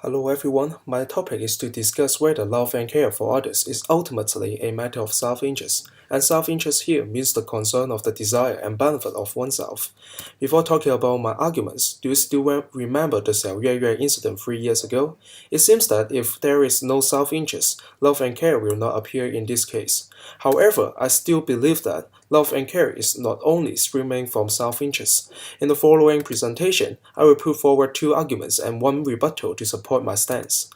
Hello everyone, my topic is to discuss whether love and care for others is ultimately a matter of self-interest, and self-interest here means the concern of the desire and benefit of oneself. Before talking about my arguments, do you still remember the Xiao Yue incident 3 years ago? It seems that if there is no self-interest, love and care will not appear in this case. However, I still believe that love and care is not only stemming from self-interest. In the following presentation, I will put forward two arguments and one rebuttal to support my stance.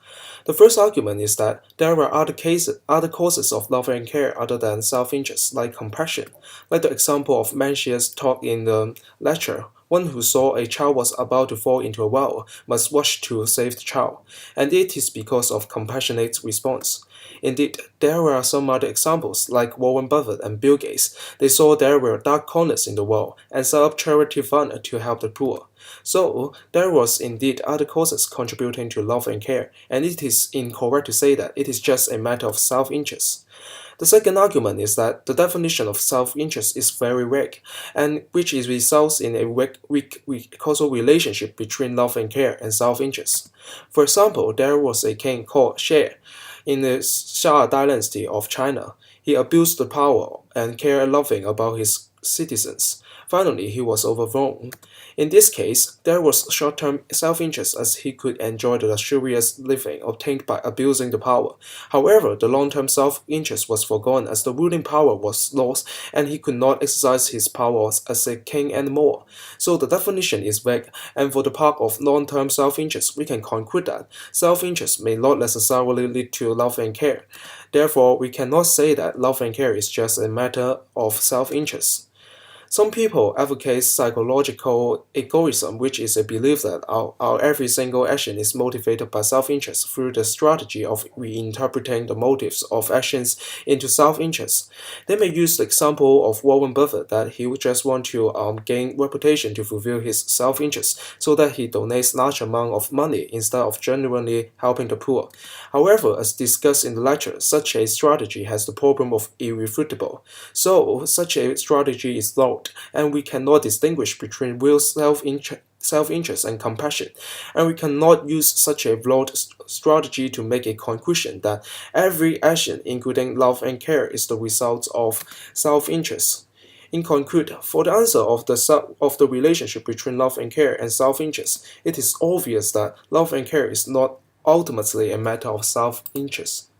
The first argument is that there are other causes of love and care other than self-interest, like compassion, like the example of Manchia's talk in the lecture. One who saw a child was about to fall into a well must rush to save the child, and it is because of compassionate response. Indeed, there are some other examples, like Warren Buffett and Bill Gates. They saw there were dark corners in the world and set up charity fund to help the poor. So, there was indeed other causes contributing to love and care, and it is incorrect to say that it is just a matter of self-interest. The second argument is that the definition of self-interest is very vague, and which results in a weak causal relationship between love and care and self-interest. For example, there was a king called Xie in the Shah dynasty of China. He abused the power and cared nothing about his citizens. Finally, he was overthrown. In this case, there was short-term self-interest as he could enjoy the luxurious living obtained by abusing the power. However, the long-term self-interest was forgone as the ruling power was lost and he could not exercise his powers as a king anymore. So the definition is vague, and for the part of long-term self-interest, we can conclude that self-interest may not necessarily lead to love and care. Therefore, we cannot say that love and care is just a matter of self-interest. Some people advocate psychological egoism, which is a belief that our every single action is motivated by self-interest through the strategy of reinterpreting the motives of actions into self-interest. They may use the example of Warren Buffett that he would just want to gain reputation to fulfill his self-interest, so that he donates large amount of money instead of genuinely helping the poor. However, as discussed in the lecture, such a strategy has the problem of irrefutable. So, such a strategy is flawed, and we cannot distinguish between real self-interest and compassion, and we cannot use such a flawed strategy to make a conclusion that every action, including love and care, is the result of self-interest. In conclude, for the answer of the relationship between love and care and self-interest, it is obvious that love and care is not ultimately a matter of self-interest.